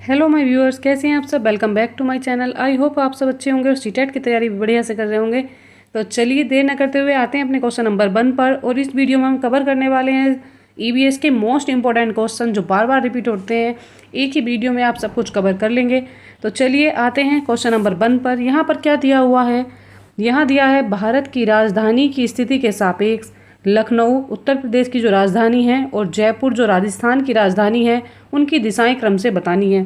Hello my viewers, कैसे हैं आप सब। Welcome back to my channel. I hope आप सब अच्छे होंगे और सीटेट की तैयारी बढ़िया से कर रहे होंगे। तो चलिए देर न करते हुए आते हैं अपने क्वेश्चन नंबर 1 पर। और इस वीडियो में हम कवर करने वाले हैं ईवीएस के मोस्ट इंपॉर्टेंट क्वेश्चन जो बार बार रिपीट होते हैं। एक ही वीडियो में आप सब कुछ कवर कर लेंगे। तो चलिए आते हैं क्वेश्चन नंबर 1 पर। यहाँ पर क्या दिया हुआ है, यहाँ दिया है भारत की राजधानी की स्थिति के सापेक्ष लखनऊ उत्तर प्रदेश की जो राजधानी है और जयपुर जो राजस्थान की राजधानी है उनकी दिशाएं क्रम से बतानी है।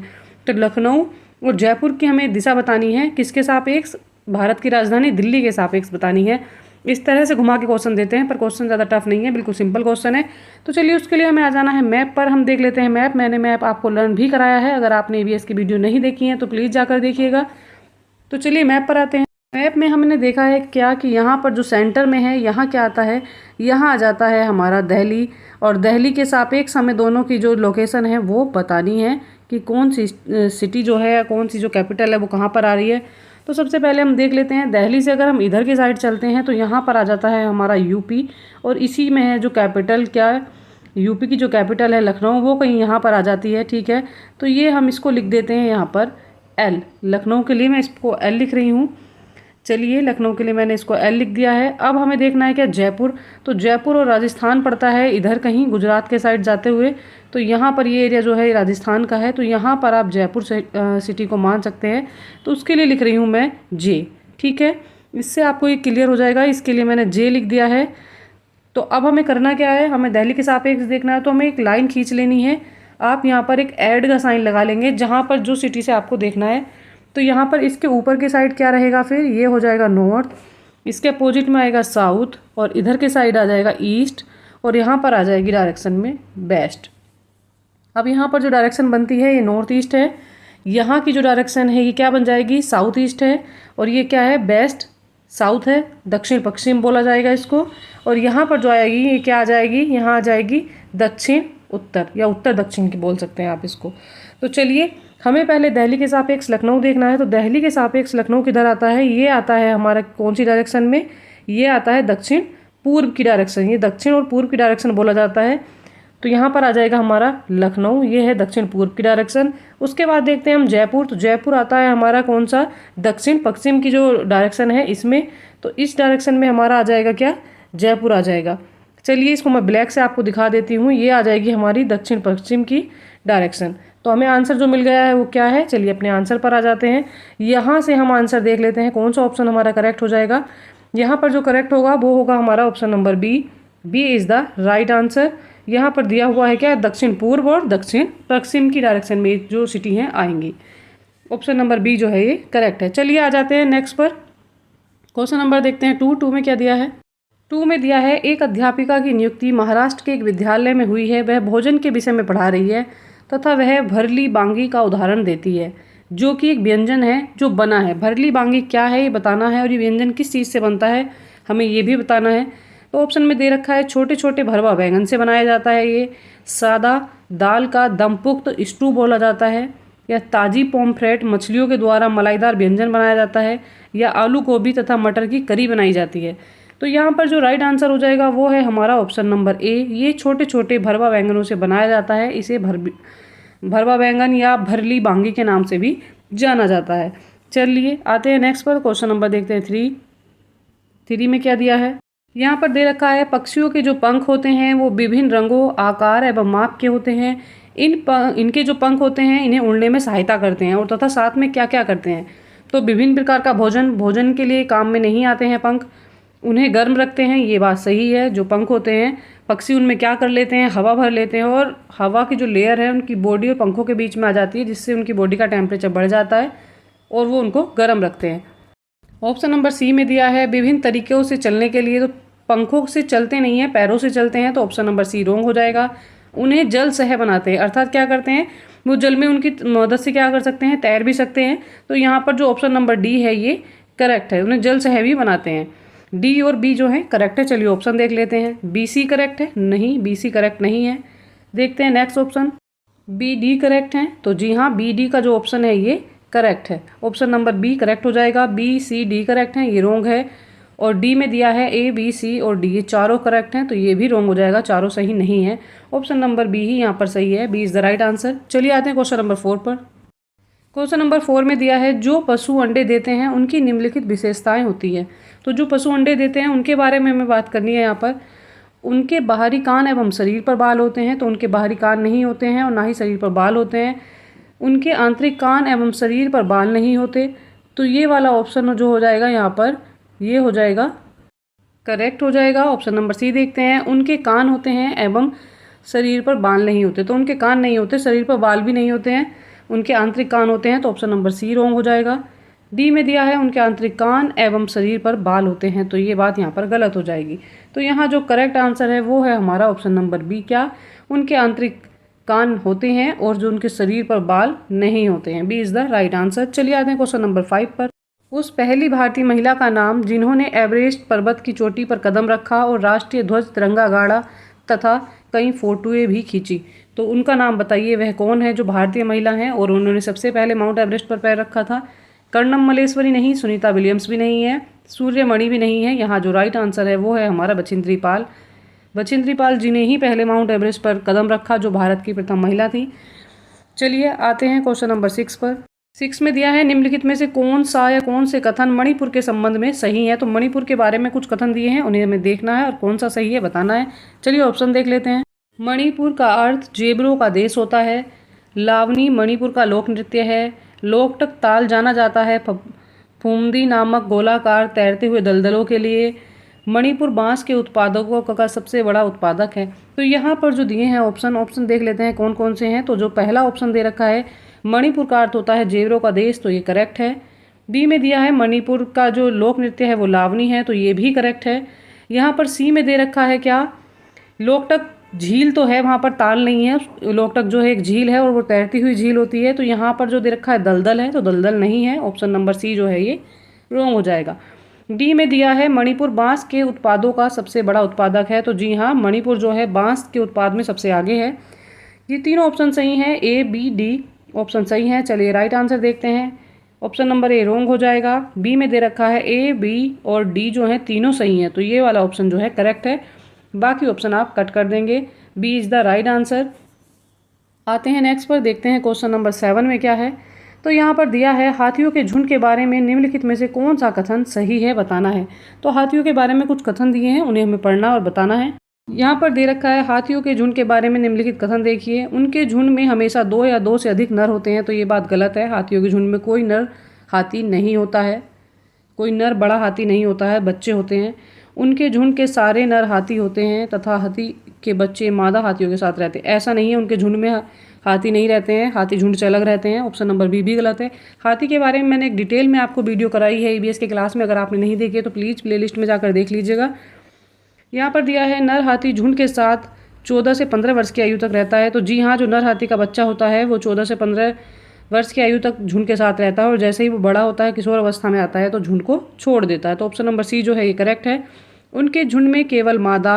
तो लखनऊ और जयपुर की हमें दिशा बतानी है, किसके सापेक्ष, भारत की राजधानी दिल्ली के सापेक्ष बतानी है। इस तरह से घुमा के क्वेश्चन देते हैं, पर क्वेश्चन ज़्यादा टफ नहीं है, बिल्कुल सिंपल क्वेश्चन है। तो चलिए उसके लिए हमें आ जाना है मैप पर। हम देख लेते हैं मैप। मैंने मैप आपको लर्न भी कराया है, अगर आपने ईवीएस की वीडियो नहीं देखी है तो प्लीज़ जाकर देखिएगा। तो चलिए मैप पर आते हैं। मैप में हमने देखा है क्या कि यहाँ पर जो सेंटर में है, यहाँ क्या आता है, यहाँ आ जाता है हमारा दिल्ली। और दिल्ली के सापेक्ष हमें दोनों की जो लोकेशन है वो बतानी है कि कौन सी सिटी जो है, कौन सी जो कैपिटल है वो कहाँ पर आ रही है। तो सबसे पहले हम देख लेते हैं दिल्ली से अगर हम इधर की साइड चलते हैं तो यहाँ पर आ जाता है हमारा यूपी। और इसी में है जो कैपिटल, क्या है, यूपी की जो कैपिटल है लखनऊ, वो कहीं यहाँ पर आ जाती है। ठीक है, तो ये हम इसको लिख देते हैं यहाँ पर एल। लखनऊ के लिए मैं इसको एल लिख रही हूँ। चलिए लखनऊ के लिए मैंने इसको एल लिख दिया है। अब हमें देखना है क्या, जयपुर। तो जयपुर और राजस्थान पड़ता है इधर कहीं गुजरात के साइड जाते हुए। तो यहाँ पर ये एरिया जो है राजस्थान का है, तो यहाँ पर आप जयपुर सिटी को मान सकते हैं। तो उसके लिए लिख रही हूँ मैं जे। ठीक है, इससे आपको ये क्लियर हो जाएगा। इसके लिए मैंने जे लिख दिया है। तो अब हमें करना क्या है, हमें दिल्ली के सापेक्ष देखना है। तो हमें एक लाइन खींच लेनी है। आप यहाँ पर एक ऐड का साइन लगा लेंगे जहाँ पर जो सिटी से आपको देखना है। तो यहाँ पर इसके ऊपर के साइड क्या रहेगा, फिर ये हो जाएगा नॉर्थ, इसके अपोजिट में आएगा साउथ, और इधर के साइड आ जाएगा ईस्ट, और यहाँ पर आ जाएगी डायरेक्शन में वेस्ट। अब यहाँ पर जो डायरेक्शन बनती है ये नॉर्थ ईस्ट है, यहाँ की जो डायरेक्शन है ये क्या बन जाएगी, साउथ ईस्ट है, और ये क्या है, वेस्ट साउथ है, दक्षिण पश्चिम बोला जाएगा इसको। और यहाँ पर जो आएगी ये क्या आ जाएगी, यहाँ आ जाएगी दक्षिण उत्तर, या उत्तर दक्षिण की बोल सकते हैं आप इसको। तो चलिए हमें पहले दिल्ली के सापेक्ष लखनऊ देखना है। तो दिल्ली के सापेक्ष लखनऊ किधर आता है, ये आता है हमारा कौन सी डायरेक्शन में, ये आता है दक्षिण पूर्व की डायरेक्शन। ये दक्षिण और पूर्व की डायरेक्शन बोला जाता है। तो यहाँ पर आ जाएगा हमारा लखनऊ, ये है दक्षिण पूर्व की डायरेक्शन। उसके बाद देखते हैं हम जयपुर। तो जयपुर आता है हमारा कौन सा, दक्षिण पश्चिम की जो डायरेक्शन है इसमें। तो इस डायरेक्शन में हमारा आ जाएगा क्या, जयपुर आ जाएगा। चलिए इसको मैं ब्लैक से आपको दिखा देती हूँ। ये आ जाएगी हमारी दक्षिण पश्चिम की डायरेक्शन। तो हमें आंसर जो मिल गया है वो क्या है, चलिए अपने आंसर पर आ जाते हैं। यहाँ से हम आंसर देख लेते हैं कौन सा ऑप्शन हमारा करेक्ट हो जाएगा। यहाँ पर जो करेक्ट होगा वो होगा हमारा option number B. B is the right answer. यहाँ पर दिया हुआ है क्या, दक्षिण पूर्व और दक्षिण पश्चिम की डायरेक्शन में जो सिटी हैं आएंगी। ऑप्शन नंबर बी जो है ये करेक्ट है। चलिए आ जाते हैं नेक्स्ट पर। क्वेश्चन नंबर देखते हैं 2 में क्या दिया है। 2 में दिया है एक अध्यापिका की नियुक्ति महाराष्ट्र के एक विद्यालय में हुई है। वह भोजन के विषय में पढ़ा रही है तथा वह भरली बांगी का उदाहरण देती है जो कि एक व्यंजन है जो बना है। भरली बांगी क्या है ये बताना है, और ये व्यंजन किस चीज़ से बनता है हमें ये भी बताना है। तो ऑप्शन में दे रखा है छोटे छोटे भरवा बैंगन से बनाया जाता है, ये सादा दाल का दमपुख्त स्टू बोला जाता है, या ताजी पोम्फ्रेट मछलियों के द्वारा मलाईदार व्यंजन बनाया जाता है, या आलू गोभी तथा मटर की करी बनाई जाती है। तो यहाँ पर जो राइट आंसर हो जाएगा वो है हमारा ऑप्शन नंबर ए। ये छोटे छोटे भरवा बैंगनों से बनाया जाता है। इसे भरवा बैंगन या भरली बांगी के नाम से भी जाना जाता है। चलिए आते हैं नेक्स्ट पर। क्वेश्चन नंबर देखते हैं 3 में क्या दिया है। यहाँ पर दे रखा है पक्षियों के जो पंख होते हैं वो विभिन्न रंगों, आकार एवं माप के होते हैं। इनके जो पंख होते हैं इन्हें उड़ने में सहायता करते हैं, और तथा साथ में क्या क्या करते हैं। तो विभिन्न प्रकार का भोजन के लिए काम में नहीं आते हैं पंख, उन्हें गर्म रखते हैं, ये बात सही है। जो पंख होते हैं पक्षी उनमें क्या कर लेते हैं, हवा भर लेते हैं, और हवा की जो लेयर है उनकी बॉडी और पंखों के बीच में आ जाती है, जिससे उनकी बॉडी का टेम्परेचर बढ़ जाता है और वो उनको गर्म रखते हैं। ऑप्शन नंबर सी में दिया है विभिन्न तरीक़ों से चलने के लिए। तो पंखों से चलते नहीं हैं, पैरों से चलते हैं, तो ऑप्शन नंबर सी रॉन्ग हो जाएगा। उन्हें जल सह बनाते हैं, अर्थात क्या करते हैं वो जल में उनकी मदद से क्या कर सकते हैं, तैर भी सकते हैं। तो यहाँ पर जो ऑप्शन नंबर डी है ये करेक्ट है, उन्हें जल सह भी बनाते हैं। डी और बी जो है करेक्ट है। चलिए ऑप्शन देख लेते हैं। बी सी करेक्ट है, नहीं बी सी करेक्ट नहीं है। देखते हैं next option. B D correct है। तो जी हाँ, बी डी का जो ऑप्शन है ये करेक्ट है। ऑप्शन नंबर बी करेक्ट हो जाएगा। बी सी डी करेक्ट है, ये रॉन्ग है। और डी में दिया है ए बी सी और डी, ये चारों करेक्ट हैं, तो ये भी रॉन्ग हो जाएगा, चारों सही नहीं है। ऑप्शन नंबर बी ही यहाँ पर सही है। B is the right answer. चलिए आते हैं क्वेश्चन नंबर 4 पर। क्वेश्चन नंबर 4 में दिया है जो पशु अंडे देते हैं उनकी निम्नलिखित विशेषताएं होती है। तो जो पशु अंडे देते हैं उनके बारे में हमें बात करनी है। यहाँ पर उनके बाहरी कान एवं शरीर पर बाल होते हैं, तो उनके बाहरी कान नहीं होते हैं और ना ही शरीर पर बाल होते हैं। उनके आंतरिक कान एवं शरीर पर बाल नहीं होते। तो ये वाला ऑप्शन जो हो जाएगा यहाँ पर, ये हो जाएगा करेक्ट हो जाएगा। ऑप्शन नंबर सी देखते हैं। उनके कान होते हैं एवं शरीर पर बाल नहीं होते। तो उनके कान नहीं होते, शरीर पर बाल भी नहीं होते हैं, उनके आंतरिक कान होते हैं। तो ऑप्शन नंबर सी रॉन्ग हो जाएगा। डी में दिया है उनके आंतरिक कान एवं शरीर पर बाल होते हैं, तो ये बात यहाँ पर गलत हो जाएगी। तो यहाँ जो करेक्ट आंसर है वो है हमारा ऑप्शन नंबर बी, क्या उनके आंतरिक कान होते हैं और जो उनके शरीर पर बाल नहीं होते हैं। B is the right answer. चलिए आते हैं क्वेश्चन नंबर 5 पर। उस पहली भारतीय महिला का नाम जिन्होंने एवरेस्ट पर्वत की चोटी पर कदम रखा और राष्ट्रीय ध्वज तिरंगा गाड़ा तथा कई फोटोएं भी खींची, तो उनका नाम बताइए, वह कौन है जो भारतीय महिला हैं और उन्होंने सबसे पहले माउंट एवरेस्ट पर पैर रखा था। कर्णम मलेश्वरी नहीं, सुनीता विलियम्स भी नहीं है, सूर्यमणि भी नहीं है। यहाँ जो राइट आंसर है वो है हमारा बछेंद्री पाल। बछेंद्री पाल जी ने ही पहले माउंट एवरेस्ट पर कदम रखा, जो भारत की प्रथम महिला थी। चलिए आते हैं क्वेश्चन नंबर 6 पर। 6 में दिया है निम्नलिखित में से कौन सा या कौन से कथन मणिपुर के संबंध में सही है। तो मणिपुर के बारे में कुछ कथन दिए हैं, उन्हें हमें देखना है और कौन सा सही है बताना है। चलिए ऑप्शन देख लेते हैं। मणिपुर का अर्थ जेबरों का देश होता है। लावनी मणिपुर का लोक नृत्य है। लोकटक ताल जाना जाता है फुमदी नामक गोलाकार तैरते हुए दलदलों के लिए। मणिपुर बांस के उत्पादकों का सबसे बड़ा उत्पादक है। तो यहाँ पर जो दिए हैं ऑप्शन देख लेते हैं कौन कौन से हैं। तो जो पहला ऑप्शन दे रखा है मणिपुर का अर्थ होता है जेबरों का देश, तो ये करेक्ट है। बी में दिया है मणिपुर का जो लोक नृत्य है वो लावनी है, तो ये भी करेक्ट है। यहाँ पर सी में दे रखा है क्या, लोकटक झील तो है, वहाँ पर ताल नहीं है। लोकटक जो है एक झील है और वो तैरती हुई झील होती है। तो यहाँ पर जो दे रखा है दलदल है, तो दलदल नहीं है। ऑप्शन नंबर सी जो है ये रॉन्ग हो जाएगा। डी में दिया है मणिपुर बांस के उत्पादों का सबसे बड़ा उत्पादक है, तो जी हाँ, मणिपुर जो है बांस के उत्पाद में सबसे आगे है। ये तीनों ऑप्शन सही हैं, ए बी डी ऑप्शन सही हैं। चलिए राइट आंसर देखते हैं। ऑप्शन नंबर ए रॉन्ग हो जाएगा। बी में दे रखा है ए बी और डी जो है तीनों सही हैं, तो ये वाला ऑप्शन जो है करेक्ट है। बाकी ऑप्शन आप कट कर देंगे। B is the right answer. आते हैं नेक्स्ट पर, देखते हैं क्वेश्चन नंबर 7 में क्या है। तो यहाँ पर दिया है हाथियों के झुंड के बारे में निम्नलिखित में से कौन सा कथन सही है बताना है। तो हाथियों के बारे में कुछ कथन दिए हैं, उन्हें हमें पढ़ना और बताना है। यहाँ पर दे रखा है हाथियों के झुंड के बारे में निम्नलिखित कथन देखिए। उनके झुंड में हमेशा 2 या 2 से अधिक नर होते हैं, तो ये बात गलत है। हाथियों के झुंड में कोई नर हाथी नहीं होता है, कोई नर बड़ा हाथी नहीं होता है, बच्चे होते हैं। उनके झुंड के सारे नर हाथी होते हैं तथा हाथी के बच्चे मादा हाथियों के साथ रहते हैं। ऐसा नहीं है उनके झुंड में हाथी नहीं रहते हैं, हाथी झुंड से अलग रहते हैं। ऑप्शन नंबर बी भी गलत है। हाथी के बारे में मैंने एक डिटेल में आपको वीडियो कराई है ईबीएस के क्लास में, अगर आपने नहीं देखी है तो प्लीज़ प्लेलिस्ट में जाकर देख लीजिएगा। यहाँ पर दिया है नर हाथी झुंड के साथ 14 से 15 वर्ष की आयु तक रहता है, तो जी हाँ, जो नर हाथी का बच्चा होता है वो 14 से 15 वर्ष की आयु तक झुंड के साथ रहता है और जैसे ही वो बड़ा होता है, किशोर अवस्था में आता है, तो झुंड को छोड़ देता है। तो ऑप्शन नंबर सी जो है ये करेक्ट है। उनके झुंड में केवल मादा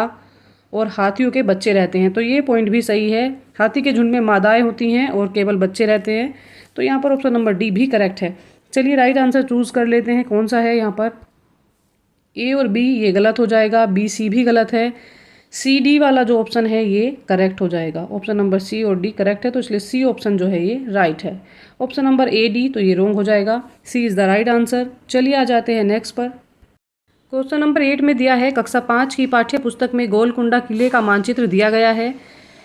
और हाथियों के बच्चे रहते हैं, तो ये पॉइंट भी सही है। हाथी के झुंड में मादाएं होती हैं और केवल बच्चे रहते हैं, तो यहाँ पर ऑप्शन नंबर डी भी करेक्ट है। चलिए राइट आंसर चूज़ कर लेते हैं, कौन सा है यहाँ पर। ए और बी ये गलत हो जाएगा, बी सी भी गलत है, सी डी वाला जो ऑप्शन है ये करेक्ट हो जाएगा। ऑप्शन नंबर सी और डी करेक्ट है, तो इसलिए सी ऑप्शन जो है ये राइट है। ऑप्शन नंबर ए डी तो ये रॉन्ग हो जाएगा, सी इज़ द राइट आंसर। चलिए आ जाते हैं नेक्स्ट पर। क्वेश्चन नंबर 8 में दिया है कक्षा 5 की पाठ्य पुस्तक में गोलकुंडा किले का मानचित्र दिया गया है।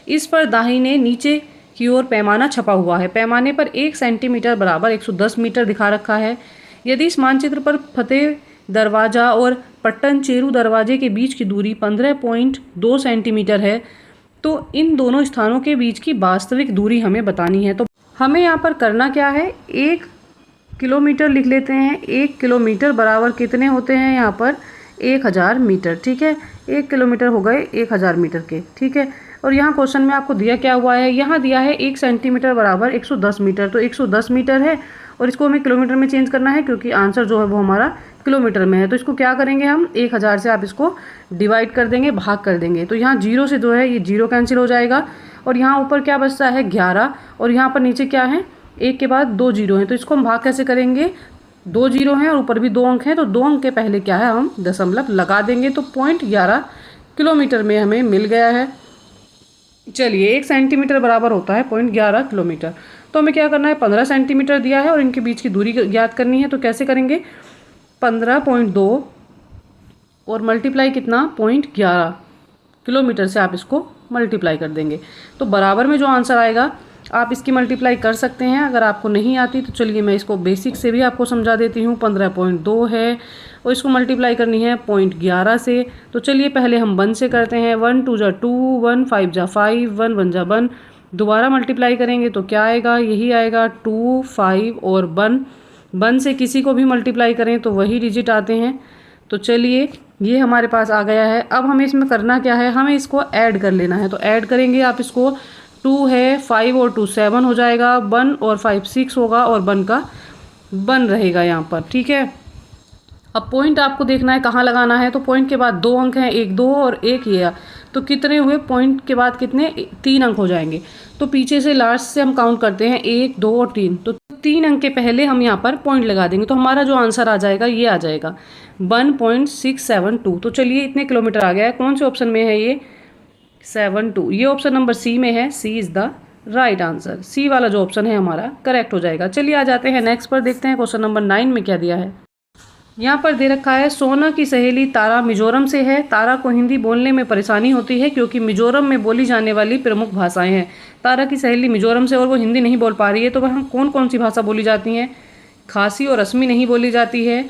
इस पर दाहिने नीचे की ओर पैमाना छपा हुआ है। पैमाने पर 1 सेंटीमीटर बराबर 110 मीटर दिखा रखा है। यदि इस मानचित्र पर फतेह दरवाजा और पट्टन चेरू दरवाजे के बीच की दूरी 15.2 सेंटीमीटर है, तो इन दोनों स्थानों के बीच की वास्तविक दूरी हमें बतानी है। तो हमें यहाँ पर करना क्या है, 1 किलोमीटर लिख लेते हैं। 1 किलोमीटर बराबर कितने होते हैं यहाँ पर, 1000 मीटर। ठीक है, 1 किलोमीटर हो गए 1000 मीटर के। ठीक है, और यहाँ क्वेश्चन में आपको दिया क्या हुआ है, यहाँ दिया है 1 सेंटीमीटर बराबर 110 मीटर, तो 110 मीटर है और इसको हमें किलोमीटर में चेंज करना है क्योंकि आंसर जो है वो हमारा किलोमीटर में है। तो इसको क्या करेंगे हम, 1000 से आप इसको डिवाइड कर देंगे, भाग कर देंगे, तो यहाँ 0 से जो है ये 0 कैंसिल हो जाएगा और यहाँ ऊपर क्या बचता है 11 और यहाँ पर नीचे क्या है, 1 के बाद 2 जीरो हैं, तो इसको हम भाग कैसे करेंगे, 2 जीरो हैं और ऊपर भी 2 अंक हैं, तो 2 अंक के पहले क्या है हम दशमलव लगा देंगे, तो 0.11 किलोमीटर में हमें मिल गया है। चलिए 1 सेंटीमीटर बराबर होता है 0.11 किलोमीटर। तो हमें क्या करना है, 15 सेंटीमीटर दिया है और इनके बीच की दूरी ज्ञात करनी है। तो कैसे करेंगे, 15.2 और मल्टीप्लाई कितना, 0.11 किलोमीटर से आप इसको मल्टीप्लाई कर देंगे। तो बराबर में जो आंसर आएगा आप इसकी मल्टीप्लाई कर सकते हैं। अगर आपको नहीं आती तो चलिए मैं इसको बेसिक से भी आपको समझा देती हूँ। 15.2 है और इसको मल्टीप्लाई करनी है 0.11 से। तो चलिए पहले हम 1 से करते हैं। 1 2 जा 2, 1 5 जा 5, 1 1 जा 1। दोबारा मल्टीप्लाई करेंगे तो क्या आएगा, यही आएगा 2 5 और 1। 1 से किसी को भी मल्टीप्लाई करें तो वही डिजिट आते हैं। तो चलिए ये हमारे पास आ गया है। अब हमें इसमें करना क्या है, हमें इसको ऐड कर लेना है। तो ऐड करेंगे आप इसको, 2 है 5 और 2 7 हो जाएगा, 1 और 5 6 होगा और 1 का 1 रहेगा यहाँ पर, ठीक है। अब पॉइंट आपको देखना है कहाँ लगाना है। तो पॉइंट के बाद 2 अंक हैं, 1 2 और 1 ये, तो कितने हुए, पॉइंट के बाद कितने, 3 अंक हो जाएंगे। तो पीछे से लास्ट से हम काउंट करते हैं 1 2 और 3, तो 3 अंक के पहले हम यहाँ पर पॉइंट लगा देंगे। तो हमारा जो आंसर आ जाएगा ये आ जाएगा 1.672। तो चलिए इतने किलोमीटर आ गया है। कौन से ऑप्शन में है ये, 72। ये ऑप्शन नंबर सी में है, सी इज़ द राइट आंसर। सी वाला जो ऑप्शन है हमारा करेक्ट हो जाएगा। चलिए आ जाते हैं नेक्स्ट पर, देखते हैं क्वेश्चन नंबर 9 में क्या दिया है। यहाँ पर दे रखा है, सोना की सहेली तारा मिजोरम से है। तारा को हिंदी बोलने में परेशानी होती है क्योंकि मिजोरम में बोली जाने वाली प्रमुख भाषाएं हैं। तारा की सहेली मिजोरम से और वो हिंदी नहीं बोल पा रही है। तो वहाँ कौन कौन सी भाषा बोली जाती हैं, खासी और असमी नहीं बोली जाती है,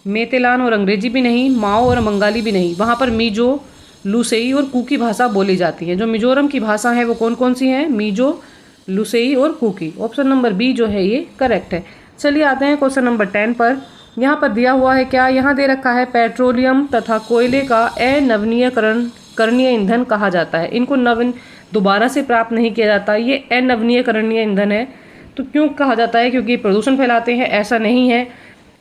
मेतेलान और अंग्रेजी भी नहीं, माओ और बंगाली भी नहीं। वहाँ पर मीजो, लुसेई और कुकी भाषा बोली जाती है। जो मिजोरम की भाषा है वो कौन कौन सी हैं, मीजो, लुसेई और कुकी। ऑप्शन नंबर बी जो है ये करेक्ट है। चलिए आते हैं क्वेश्चन नंबर 10 पर। यहाँ पर दिया हुआ है क्या, यहाँ दे रखा है, पेट्रोलियम तथा कोयले का अनवीनीकरणीय ईंधन कहा जाता है। इनको दोबारा से प्राप्त नहीं किया जाता, ये अनवीनीकरणीय ईंधन है। तो क्यों कहा जाता है, क्योंकि प्रदूषण फैलाते हैं, ऐसा नहीं है।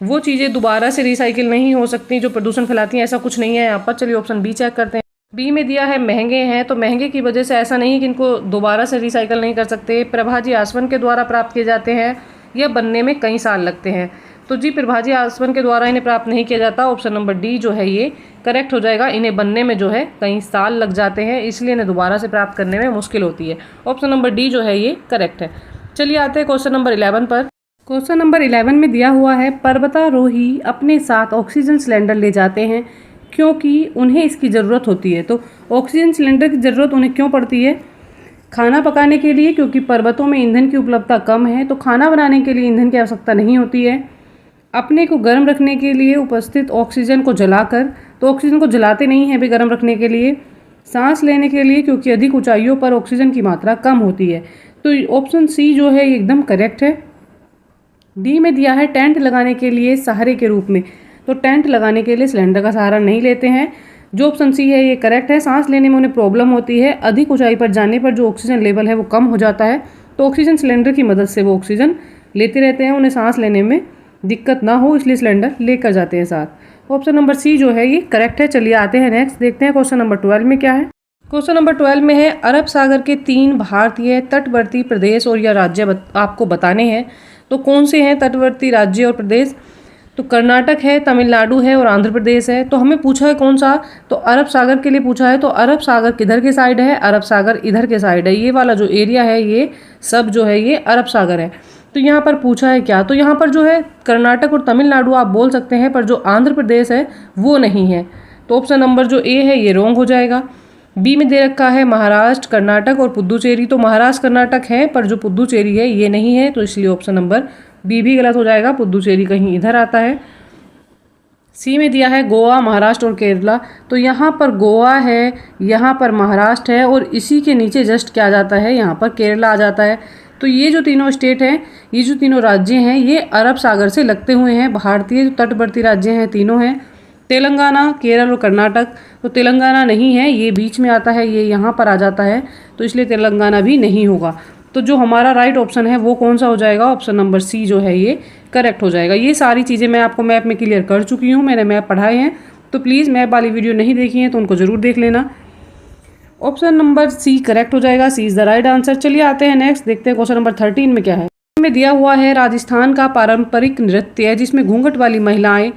वो चीज़ें दोबारा से रिसाइकिल नहीं हो सकती जो प्रदूषण फैलाती हैं, ऐसा कुछ नहीं है यहाँ पर। चलिए ऑप्शन बी चेक करते हैं। बी में दिया है महंगे हैं, तो महंगे की वजह से ऐसा नहीं कि इनको दोबारा से रिसाइकिल नहीं कर सकते। प्रभाजी आसवन के द्वारा प्राप्त किए जाते हैं, यह बनने में कई साल लगते हैं। तो जी प्रभाजी आसवन के द्वारा इन्हें प्राप्त नहीं किया जाता। ऑप्शन नंबर डी जो है ये करेक्ट हो जाएगा। इन्हें बनने में जो है कई साल लग जाते हैं, इसलिए इन्हें दोबारा से प्राप्त करने में मुश्किल होती है। ऑप्शन नंबर डी जो है ये करेक्ट है। चलिए आते हैं क्वेश्चन नंबर 11 पर। क्वेश्चन नंबर 11 में दिया हुआ है, पर्वतारोही अपने साथ ऑक्सीजन सिलेंडर ले जाते हैं क्योंकि उन्हें इसकी ज़रूरत होती है। तो ऑक्सीजन सिलेंडर की ज़रूरत उन्हें क्यों पड़ती है, खाना पकाने के लिए, क्योंकि पर्वतों में ईंधन की उपलब्धता कम है तो खाना बनाने के लिए ईंधन की आवश्यकता नहीं होती है। अपने को गर्म रखने के लिए उपस्थित ऑक्सीजन को जलाकर, तो ऑक्सीजन को जलाते नहीं हैं वे गर्म रखने के लिए। सांस लेने के लिए, क्योंकि अधिक ऊंचाइयों पर ऑक्सीजन की मात्रा कम होती है। तो ऑप्शन सी जो है ये एकदम करेक्ट है। डी में दिया है, टेंट लगाने के लिए सहारे के रूप में, तो टेंट लगाने के लिए सिलेंडर का सहारा नहीं लेते हैं। जो ऑप्शन सी है ये करेक्ट है। सांस लेने में उन्हें प्रॉब्लम होती है, अधिक ऊंचाई पर जाने पर जो ऑक्सीजन लेवल है वो कम हो जाता है, तो ऑक्सीजन सिलेंडर की मदद से वो ऑक्सीजन लेते रहते हैं, उन्हें सांस लेने में दिक्कत ना हो इसलिए सिलेंडर लेकर जाते हैं साथ। ऑप्शन नंबर सी जो है ये करेक्ट है। चलिए आते हैं नेक्स्ट, देखते हैं क्वेश्चन नंबर 12 में क्या है। क्वेश्चन नंबर 12 में है, अरब सागर के 3 भारतीय तटवर्ती प्रदेश और या राज्य आपको बताने हैं। तो कौन से हैं तटवर्ती राज्य और प्रदेश, तो कर्नाटक है, तमिलनाडु है और आंध्र प्रदेश है। तो हमें पूछा है कौन सा, तो अरब सागर के लिए पूछा है। तो अरब सागर किधर के साइड है, अरब सागर इधर के साइड है। ये वाला जो एरिया है ये सब जो है ये अरब सागर है। तो यहाँ पर पूछा है क्या, तो यहाँ पर जो है कर्नाटक और तमिलनाडु आप बोल सकते हैं, पर जो आंध्र प्रदेश है वो नहीं है। तो ऑप्शन नंबर जो ए है ये रॉन्ग हो जाएगा। बी में दे रखा है, महाराष्ट्र, कर्नाटक और पुद्दुचेरी। तो महाराष्ट्र कर्नाटक है पर जो पुद्दुचेरी है ये नहीं है, तो इसलिए ऑप्शन नंबर बी भी गलत हो जाएगा। पुद्दुचेरी कहीं इधर आता है। सी में दिया है, गोवा, महाराष्ट्र और केरला। तो यहाँ पर गोवा है, यहाँ पर महाराष्ट्र है और इसी के नीचे जस्ट क्या आ जाता है, यहाँ पर केरला आ जाता है। तो ये जो तीनों स्टेट हैं, ये जो तीनों राज्य हैं ये अरब सागर से लगते हुए हैं। भारतीय जो तटवर्ती राज्य हैं तीनों हैं, तेलंगाना, केरल और कर्नाटक। तो तेलंगाना नहीं है, ये बीच में आता है, ये यहाँ पर आ जाता है, तो इसलिए तेलंगाना भी नहीं होगा। तो जो हमारा राइट ऑप्शन है वो कौन सा हो जाएगा, ऑप्शन नंबर सी जो है ये करेक्ट हो जाएगा। ये सारी चीज़ें मैं आपको मैप में क्लियर कर चुकी हूँ, मैंने मैप पढ़ाए हैं, तो प्लीज़ मैप वाली वीडियो नहीं देखी है तो उनको ज़रूर देख लेना। ऑप्शन नंबर सी करेक्ट हो जाएगा, सी इज़ द राइट आंसर। चलिए आते हैं नेक्स्ट, देखते हैं क्वेश्चन नंबर 13 में क्या है। में दिया हुआ है, राजस्थान का पारंपरिक नृत्य है जिसमें घूंघट वाली महिलाएं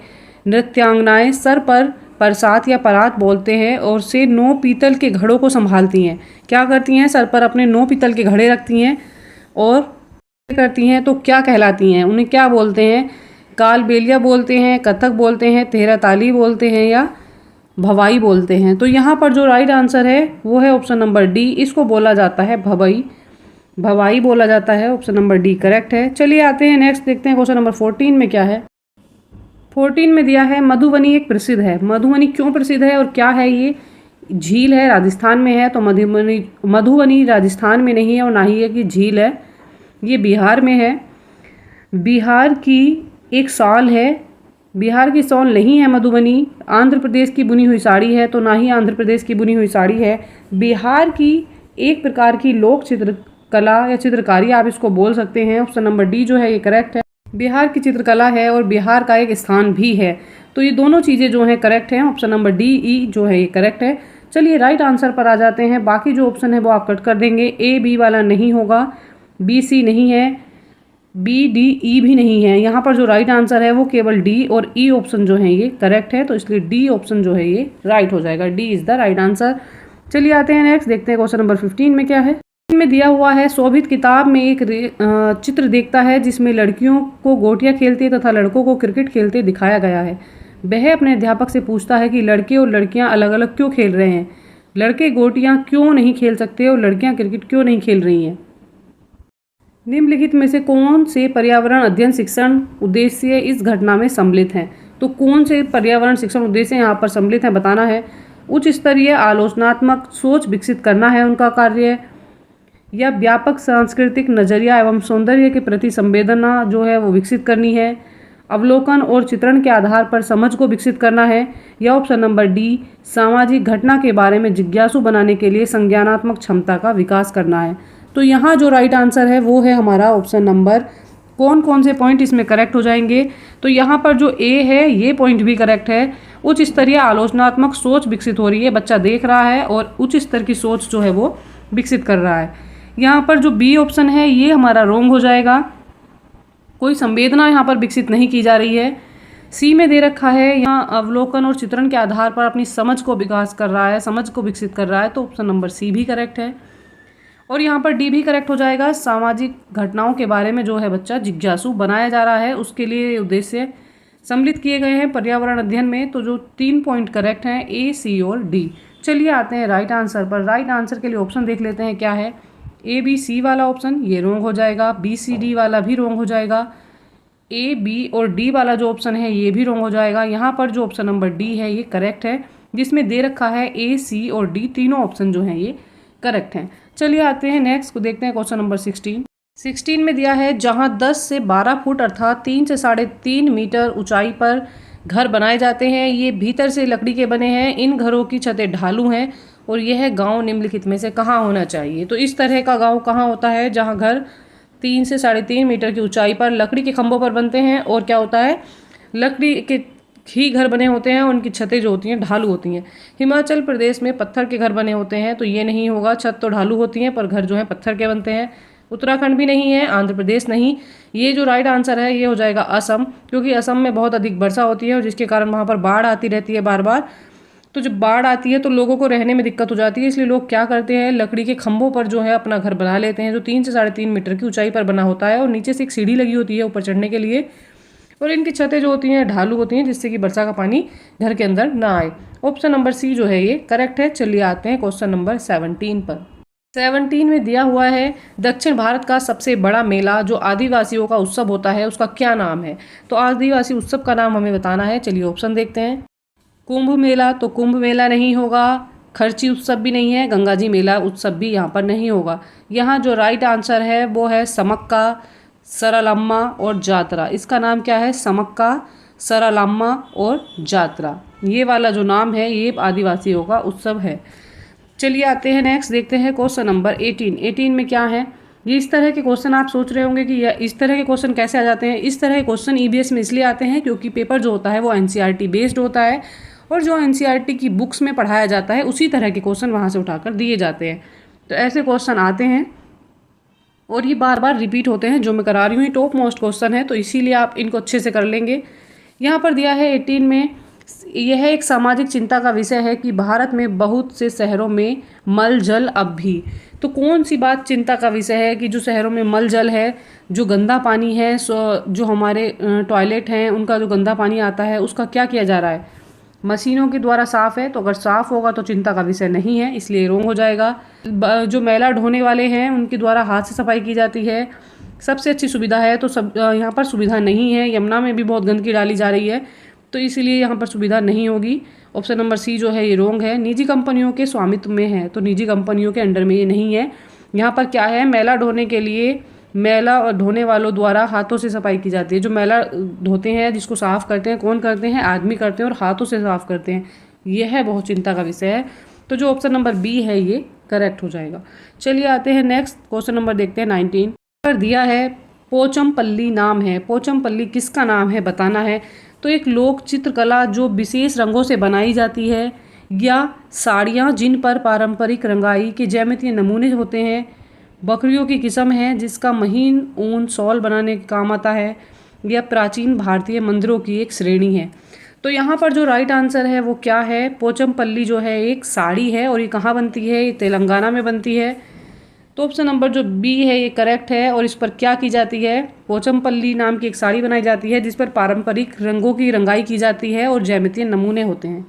नृत्यांगनाएं सर पर परसात या परात बोलते हैं और से 9 पीतल के घड़ों को संभालती हैं। क्या करती हैं, सर पर अपने 9 पीतल के घड़े रखती हैं और करती हैं तो क्या कहलाती हैं, उन्हें क्या बोलते हैं? कालबेलिया बोलते हैं, कथक बोलते हैं, तेहरा ताली बोलते हैं या भवाई बोलते हैं। तो यहाँ पर जो राइट आंसर है वो है ऑप्शन नंबर डी, इसको बोला जाता है भवाई, भवाई बोला जाता है। ऑप्शन नंबर डी करेक्ट है। चलिए आते हैं नेक्स्ट, देखते हैं क्वेश्चन नंबर 14 में क्या है। 14 में दिया है मधुबनी एक प्रसिद्ध है। मधुबनी क्यों प्रसिद्ध है और क्या है ये? झील है, राजस्थान में है, तो मधुबनी राजस्थान में नहीं है और ना ही है कि झील है, ये बिहार में है। बिहार की एक शॉल है, बिहार की शॉल नहीं है मधुबनी। आंध्र प्रदेश की बुनी हुई साड़ी है, तो ना ही आंध्र प्रदेश की बुनी हुई साड़ी है। बिहार की एक प्रकार की लोक चित्रकला या चित्रकारी आप इसको बोल सकते हैं। ऑप्शन नंबर डी जो है ये करेक्ट है। बिहार की चित्रकला है और बिहार का एक स्थान भी है, तो ये दोनों चीज़ें जो हैं करेक्ट हैं। ऑप्शन नंबर डी ई जो है ये करेक्ट है। चलिए राइट आंसर पर आ जाते हैं। बाकी जो ऑप्शन है वो आप कट कर देंगे। ए बी वाला नहीं होगा, बी सी नहीं है, बी डी ई भी नहीं है। यहाँ पर जो राइट आंसर है वो केवल डी और ई ऑप्शन जो है ये करेक्ट है, तो इसलिए डी ऑप्शन जो है ये राइट हो जाएगा। D is the right answer. चलिए आते हैं नेक्स्ट, देखते हैं क्वेश्चन नंबर 15 में क्या है। में दिया हुआ है शोभित किताब में एक चित्र देखता है जिसमें लड़कियों को गोटियां खेलते तथा लड़कों को क्रिकेट खेलते दिखाया गया है। वह अपने अध्यापक से पूछता है कि लड़के और लड़कियां अलग अलग क्यों खेल रहे हैं, लड़के गोटियां क्यों नहीं खेल सकते और लड़कियां क्रिकेट क्यों नहीं खेल रही हैं। निम्नलिखित में से कौन से पर्यावरण अध्ययन शिक्षण उद्देश्य इस घटना में सम्मिलित हैं? तो कौन से पर्यावरण शिक्षण उद्देश्य यहाँ पर सम्मिलित हैं बताना है। उच्च स्तरीय आलोचनात्मक सोच विकसित करना है उनका कार्य, या व्यापक सांस्कृतिक नजरिया एवं सौंदर्य के प्रति संवेदना जो है वो विकसित करनी है, अवलोकन और चित्रण के आधार पर समझ को विकसित करना है, या ऑप्शन नंबर डी सामाजिक घटना के बारे में जिज्ञासु बनाने के लिए संज्ञानात्मक क्षमता का विकास करना है। तो यहाँ जो राइट आंसर है वो है हमारा ऑप्शन नंबर, कौन कौन से पॉइंट इसमें करेक्ट हो जाएंगे। तो यहाँ पर जो ए है ये पॉइंट भी करेक्ट है। उच्च स्तरीय आलोचनात्मक सोच विकसित हो रही है, बच्चा देख रहा है और उच्च स्तर की सोच जो है वो विकसित कर रहा है। यहाँ पर जो बी ऑप्शन है ये हमारा रॉन्ग हो जाएगा, कोई संवेदना यहाँ पर विकसित नहीं की जा रही है। सी में दे रखा है यहाँ अवलोकन और चित्रण के आधार पर अपनी समझ को विकास कर रहा है, समझ को विकसित कर रहा है, तो ऑप्शन नंबर सी भी करेक्ट है। और यहाँ पर डी भी करेक्ट हो जाएगा। सामाजिक घटनाओं के बारे में जो है बच्चा जिज्ञासु बनाया जा रहा है, उसके लिए उद्देश्य सम्मिलित किए गए हैं पर्यावरण अध्ययन में। तो जो 3 पॉइंट करेक्ट हैं ए सी और डी। चलिए आते हैं राइट आंसर पर। राइट आंसर के लिए ऑप्शन देख लेते हैं क्या है। ए बी सी वाला ऑप्शन ये रॉन्ग हो जाएगा, बी सी डी वाला भी रॉन्ग हो जाएगा, ए बी और डी वाला जो ऑप्शन है ये भी रॉन्ग हो जाएगा। यहाँ पर जो ऑप्शन नंबर डी है ये करेक्ट है, जिसमें दे रखा है ए सी और डी, तीनों ऑप्शन जो हैं ये करेक्ट हैं। चलिए आते हैं नेक्स्ट को, देखते हैं क्वेश्चन नंबर 16 में दिया है जहाँ 10 से 12 फुट अर्थात 3 से 3.5 मीटर ऊंचाई पर घर बनाए जाते हैं। ये भीतर से लकड़ी के बने हैं, इन घरों की छतें ढालू हैं और यह गांव निम्नलिखित में से कहाँ होना चाहिए। तो इस तरह का गांव कहाँ होता है जहाँ घर 3 से 3.5 मीटर की ऊंचाई पर लकड़ी के खंभों पर बनते हैं और क्या होता है लकड़ी के ही घर बने होते हैं, उनकी छतें जो होती हैं ढालू होती हैं। हिमाचल प्रदेश में पत्थर के घर बने होते हैं, तो ये नहीं होगा, छत तो ढालू होती हैं पर घर जो है पत्थर के बनते हैं। उत्तराखंड भी नहीं है, आंध्र प्रदेश नहीं। ये जो राइट आंसर है ये हो जाएगा असम, क्योंकि असम में बहुत अधिक वर्षा होती है और जिसके कारण वहाँ पर बाढ़ आती रहती है बार बार। तो जब बाढ़ आती है तो लोगों को रहने में दिक्कत हो जाती है, इसलिए लोग क्या करते हैं लकड़ी के खंभों पर जो है अपना घर बना लेते हैं, जो 3 से 3.5 मीटर की ऊंचाई पर बना होता है और नीचे से एक सीढ़ी लगी होती है ऊपर चढ़ने के लिए, और इनकी छतें जो होती हैं ढालू होती हैं जिससे कि वर्षा का पानी घर के अंदर ना आए। ऑप्शन नंबर सी जो है ये करेक्ट है। चलिए आते हैं क्वेश्चन नंबर 17 पर। 17 में दिया हुआ है दक्षिण भारत का सबसे बड़ा मेला जो आदिवासियों का उत्सव होता है उसका क्या नाम है। तो आदिवासी उत्सव का नाम हमें बताना है। चलिए ऑप्शन देखते हैं। कुंभ मेला, तो कुंभ मेला नहीं होगा, खर्ची उत्सव भी नहीं है, गंगा जी मेला उत्सव भी यहाँ पर नहीं होगा। यहाँ जो राइट आंसर है वो है समक्का, सरलम्मा और जात्रा। इसका नाम क्या है, समक्का, सरलम्मा और जात्रा। ये वाला जो नाम है ये आदिवासियों का उत्सव है। चलिए आते हैं नेक्स्ट, देखते हैं क्वेश्चन नंबर 18 में क्या है। ये इस तरह के क्वेश्चन आप सोच रहे होंगे कि इस तरह के क्वेश्चन कैसे आ जाते हैं। इस तरह के क्वेश्चन ईबीएस में इसलिए आते हैं क्योंकि पेपर जो होता है वो एनसीईआरटी बेस्ड होता है और जो एनसीईआरटी की बुक्स में पढ़ाया जाता है उसी तरह के क्वेश्चन वहाँ से उठाकर दिए जाते हैं। तो ऐसे क्वेश्चन आते हैं और ये बार बार रिपीट होते हैं। जो मैं करा रही हूँ टॉप मोस्ट क्वेश्चन है, तो इसीलिए आप इनको अच्छे से कर लेंगे। यहाँ पर दिया है 18 में यह एक सामाजिक चिंता का विषय है कि भारत में बहुत से शहरों में मल जल अब भी। तो कौन सी बात चिंता का विषय है कि जो शहरों में मल जल है, जो गंदा पानी है, जो हमारे टॉयलेट हैं उनका जो गंदा पानी आता है उसका क्या किया जा रहा है? मशीनों के द्वारा साफ है। तो अगर साफ होगा तो चिंता का विषय नहीं है, इसलिए रोंग हो जाएगा। जो मैला ढोने वाले हैं उनके द्वारा हाथ से सफाई की जाती है, सबसे अच्छी सुविधा है। तो सब यहाँ पर सुविधा नहीं है। यमुना में भी बहुत गंदगी डाली जा रही है, तो इसीलिए यहाँ पर सुविधा नहीं होगी। ऑप्शन नंबर सी जो है ये रोंग है। निजी कंपनियों के स्वामित्व में है, तो निजी कंपनियों के अंडर में ये नहीं है। यहाँ पर क्या है, मैला ढोने के लिए मैला और ढोने वालों द्वारा हाथों से सफाई की जाती है। जो मैला धोते हैं, जिसको साफ़ करते हैं, कौन करते हैं? आदमी करते हैं और हाथों से साफ़ करते हैं। यह बहुत चिंता का विषय है। तो जो ऑप्शन नंबर बी है ये करेक्ट हो जाएगा। चलिए आते हैं नेक्स्ट क्वेश्चन नंबर देखते हैं 19 पर दिया है पोचमपल्ली नाम है। पोचमपल्ली किसका नाम है बताना है। तो एक लोक चित्रकला जो विशेष रंगों से बनाई जाती है, या साड़ियाँ जिन पर पारंपरिक रंगाई के ज्यामितीय नमूने होते हैं, बकरियों की किस्म है जिसका महीन ऊन शॉल बनाने के काम आता है, या प्राचीन भारतीय मंदिरों की एक श्रेणी है। तो यहाँ पर जो राइट आंसर है वो क्या है? पोचमपल्ली जो है एक साड़ी है और ये कहाँ बनती है? ये तेलंगाना में बनती है। तो ऑप्शन नंबर जो बी है ये करेक्ट है। और इस पर क्या की जाती है? पोचमपल्ली नाम की एक साड़ी बनाई जाती है जिस पर पारंपरिक रंगों की रंगाई की जाती है और ज्यामितीय नमूने होते हैं।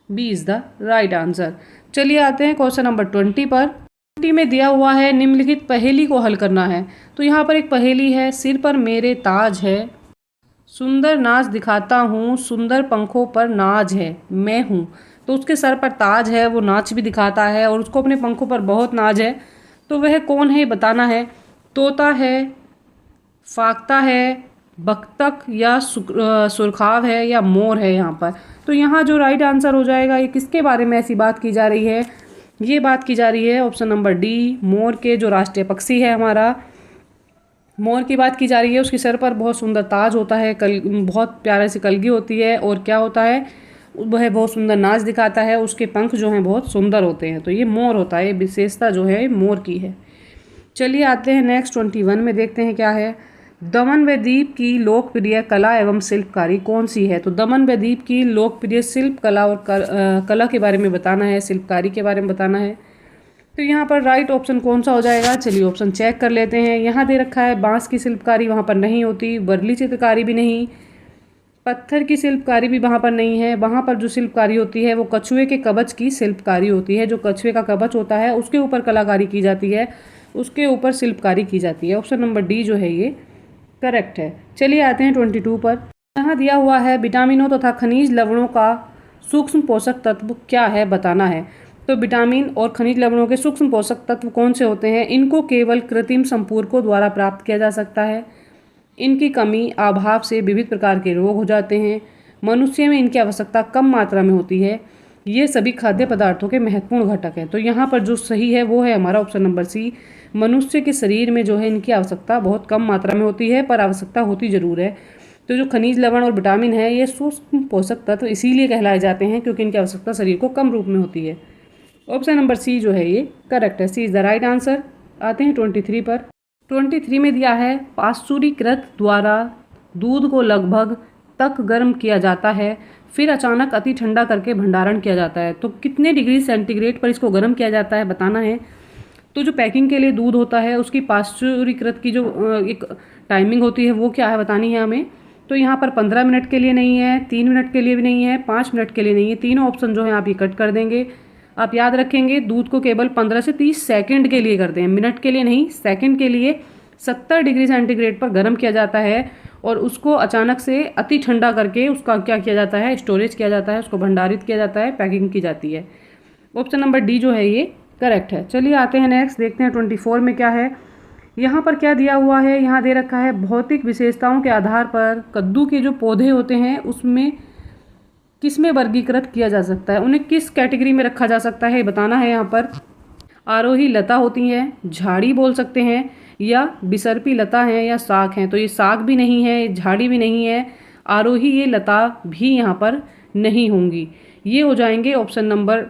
B is the right answer. चलिए आते हैं क्वेश्चन नंबर 20 पर। 20 में दिया हुआ है निम्नलिखित पहेली को हल करना है। तो यहाँ पर एक पहेली है, सिर पर मेरे ताज है, सुंदर नाच दिखाता हूँ, सुंदर पंखों पर नाज है, मैं हूँ। तो उसके सर पर ताज है, वो नाच भी दिखाता है और उसको अपने पंखों पर बहुत नाज है। तो वह कौन है बताना है। तोता है, फाख्ता है, बत्तख या सुरखाव है, या मोर है यहाँ पर। तो यहाँ जो राइट आंसर हो जाएगा, ये किसके बारे में ऐसी बात की जा रही है? ये बात की जा रही है ऑप्शन नंबर डी, मोर के जो राष्ट्रीय पक्षी है हमारा, मोर की बात की जा रही है। उसके सर पर बहुत सुंदर ताज होता है, बहुत प्यारे से कलगी होती है, और क्या होता है, वह बहुत सुंदर नाच दिखाता है। उसके पंख जो हैं बहुत सुंदर होते हैं। तो ये मोर होता है, ये विशेषता जो है मोर की है। चलिए आते हैं नेक्स्ट 21 में देखते हैं क्या है। दमन व दीप की लोकप्रिय कला एवं शिल्पकारी कौन सी है? तो दमन व दीप की लोकप्रिय शिल्प कला और कला के बारे में बताना है, शिल्पकारी के बारे में बताना है। तो यहाँ पर राइट ऑप्शन कौन सा हो जाएगा? चलिए ऑप्शन चेक कर लेते हैं। यहाँ दे रखा है बांस की शिल्पकारी वहाँ पर नहीं होती, वर्ली चित्रकारी भी नहीं, पत्थर की शिल्पकारी भी वहाँ पर नहीं है। वहाँ पर जो शिल्पकारी होती है वो कछुए के कवच की शिल्पकारी होती है। जो कछुए का कवच होता है उसके ऊपर कलाकारी की जाती है, उसके ऊपर शिल्पकारी की जाती है। ऑप्शन नंबर डी जो है ये करेक्ट है। चलिए आते हैं 22 पर। यहाँ दिया हुआ है विटामिनों तथा खनिज लवणों का सूक्ष्म पोषक तत्व क्या है बताना है। तो विटामिन और खनिज लवणों के सूक्ष्म पोषक तत्व कौन से होते हैं? इनको केवल कृत्रिम संपूरकों द्वारा प्राप्त किया जा सकता है। इनकी कमी अभाव से विविध प्रकार के रोग हो जाते हैं। मनुष्य में इनकी आवश्यकता कम मात्रा में होती है। ये सभी खाद्य पदार्थों के महत्वपूर्ण घटक हैं। तो यहाँ पर जो सही है वो है हमारा ऑप्शन नंबर सी। मनुष्य के शरीर में जो है इनकी आवश्यकता बहुत कम मात्रा में होती है, पर आवश्यकता होती जरूर है। तो जो खनिज लवण और विटामिन है ये सूक्ष्म पोषक तत्व इसीलिए कहलाए जाते हैं क्योंकि इनकी आवश्यकता शरीर को कम रूप में होती है। ऑप्शन नंबर सी जो है ये करेक्ट है। सी इज़ द राइट आंसर। आते हैं 23 पर। 23 में दिया है पाश्चुरीकृत द्वारा दूध को लगभग तक गर्म किया जाता है, फिर अचानक अति ठंडा करके भंडारण किया जाता है। तो कितने डिग्री सेंटीग्रेड पर इसको गर्म किया जाता है बताना है। तो जो पैकिंग के लिए दूध होता है उसकी पाश्चुरीकृत की जो एक टाइमिंग होती है वो क्या है बतानी है हमें। तो यहाँ पर 15 मिनट के लिए नहीं है, 3 मिनट के लिए भी नहीं है, 5 मिनट के लिए नहीं है। तीनों ऑप्शन जो है आप ये कट कर देंगे। आप याद रखेंगे दूध को केवल 15 से 30 सेकंड के लिए करते हैं, मिनट के लिए नहीं, सेकंड के लिए 70 डिग्री सेंटीग्रेड पर गर्म किया जाता है और उसको अचानक से अति ठंडा करके उसका क्या किया जाता है, स्टोरेज किया जाता है, उसको भंडारित किया जाता है, पैकिंग की जाती है। ऑप्शन नंबर डी जो है ये करेक्ट है। चलिए आते हैं नेक्स्ट, देखते हैं 24 में क्या है। यहाँ पर क्या दिया हुआ है, यहाँ दे रखा है भौतिक विशेषताओं के आधार पर कद्दू के जो पौधे होते हैं उसमें किसमें वर्गीकृत किया जा सकता है, उन्हें किस कैटेगरी में रखा जा सकता है बताना है। यहाँ पर आरोही लता होती हैं, झाड़ी बोल सकते हैं, या बिसर्पी लता है, या साग हैं। तो ये साग भी नहीं है, झाड़ी भी नहीं है, आरोही ये लता भी यहाँ पर नहीं होंगी। ये हो जाएंगे ऑप्शन नंबर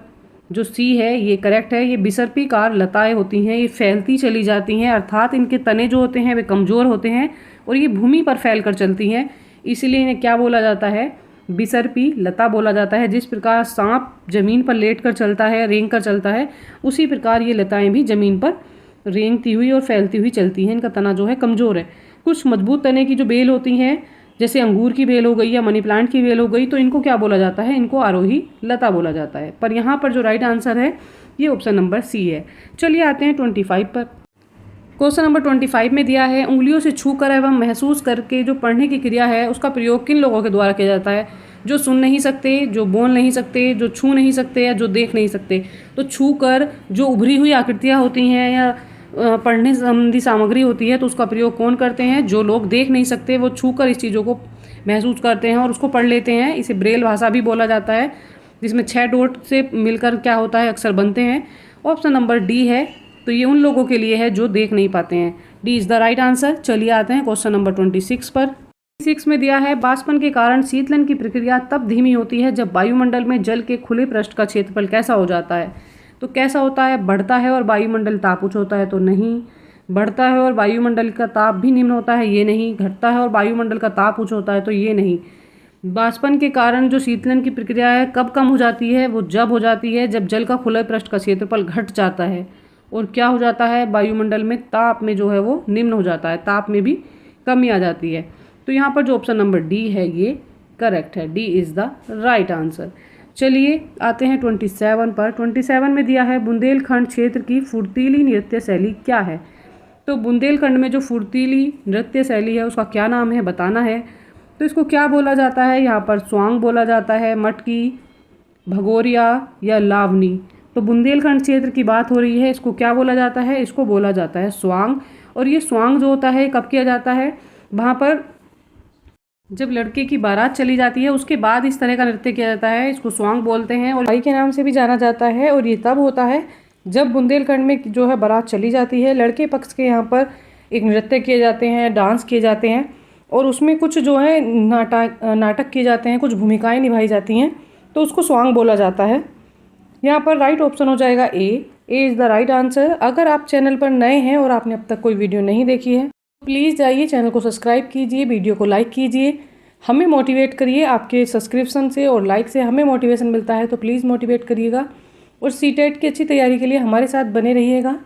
जो सी है ये करेक्ट है। ये बिसर्पीकार लताएं होती हैं, ये फैलती चली जाती हैं, अर्थात इनके तने जो होते हैं वे कमज़ोर होते हैं और ये भूमि पर फैल कर चलती हैं, इसीलिए इन्हें क्या बोला जाता है, बिसर्पी लता बोला जाता है। जिस प्रकार सांप जमीन पर लेट कर चलता है, रेंग कर चलता है, उसी प्रकार ये लताएं भी जमीन पर रेंगती हुई और फैलती हुई चलती हैं। इनका तना जो है कमज़ोर है। कुछ मजबूत तने की जो बेल होती हैं, जैसे अंगूर की बेल हो गई या मनी प्लांट की बेल हो गई, तो इनको क्या बोला जाता है? इनको आरोही लता बोला जाता है। पर यहाँ पर जो राइट आंसर है ये ऑप्शन नंबर सी है। चलिए आते हैं 25 पर। क्वेश्चन नंबर 25 में दिया है, उंगलियों से छूकर एवं महसूस करके जो पढ़ने की क्रिया है उसका प्रयोग किन लोगों के द्वारा किया जाता है? जो सुन नहीं सकते, जो बोल नहीं सकते, जो छू नहीं सकते या जो देख नहीं सकते। तो छू कर जो उभरी हुई आकृतियाँ होती हैं या पढ़ने संबंधी सामग्री होती है, तो उसका प्रयोग कौन करते हैं? जो लोग देख नहीं सकते वो छू कर इस चीज़ों को महसूस करते हैं और उसको पढ़ लेते हैं। इसे ब्रेल भाषा भी बोला जाता है, जिसमें 6 डॉट से मिलकर क्या होता है? अक्षर बनते हैं। ऑप्शन नंबर डी है। तो ये उन लोगों के लिए है जो देख नहीं पाते हैं। D is the right answer. चलिए आते हैं क्वेश्चन नंबर 26 पर। 26 में दिया है, बाष्पन के कारण शीतलन की प्रक्रिया तब धीमी होती है जब वायुमंडल में जल के खुले पृष्ठ का क्षेत्रफल कैसा हो जाता है? तो कैसा होता है? बढ़ता है और वायुमंडल ताप उच्च होता है, तो नहीं। बढ़ता है और वायुमंडल का ताप भी निम्न होता है, ये नहीं। घटता है और वायुमंडल का ताप उच्च होता है, तो ये नहीं। बाष्पन के कारण जो शीतलन की प्रक्रिया है कब कम हो जाती है? वो जब हो जाती है जब जल का खुले पृष्ठ का क्षेत्रफल घट जाता है और क्या हो जाता है? वायुमंडल में ताप में जो है वो निम्न हो जाता है, ताप में भी कमी आ जाती है। तो यहाँ पर जो ऑप्शन नंबर डी है ये करेक्ट है। D is the right answer. चलिए आते हैं 27 पर। 27 में दिया है, बुंदेलखंड क्षेत्र की फुर्तीली नृत्य शैली क्या है? तो बुंदेलखंड में जो फुर्तीली नृत्य शैली है उसका क्या नाम है? बताना है। तो इसको क्या बोला जाता है? यहाँ पर स्वांग बोला जाता है, मटकी, भगोरिया या लावनी। तो बुंदेलखंड क्षेत्र की बात हो रही है, इसको क्या बोला जाता है? इसको बोला जाता है स्वांग। और ये स्वांग जो होता है कब किया जाता है? वहाँ पर जब लड़के की बारात चली जाती है उसके बाद इस तरह का नृत्य किया जाता है, इसको स्वांग बोलते हैं और भाई के नाम से भी जाना जाता है। और ये तब होता है जब बुंदेलखंड में जो है बारात चली जाती है, लड़के पक्ष के यहाँ पर एक नृत्य किए जाते हैं, डांस किए जाते हैं और उसमें कुछ जो है नाटक किए जाते हैं, कुछ भूमिकाएँ निभाई जाती हैं, तो उसको स्वांग बोला जाता है। यहाँ पर राइट ऑप्शन हो जाएगा A is the right answer. अगर आप चैनल पर नए हैं और आपने अब तक कोई वीडियो नहीं देखी है, प्लीज़ जाइए चैनल को सब्सक्राइब कीजिए, वीडियो को लाइक कीजिए, हमें मोटिवेट करिए। आपके सब्सक्रिप्शन से और लाइक से हमें मोटिवेशन मिलता है, तो प्लीज़ मोटिवेट करिएगा और सीटेट की अच्छी तैयारी के लिए हमारे साथ बने रहिएगा।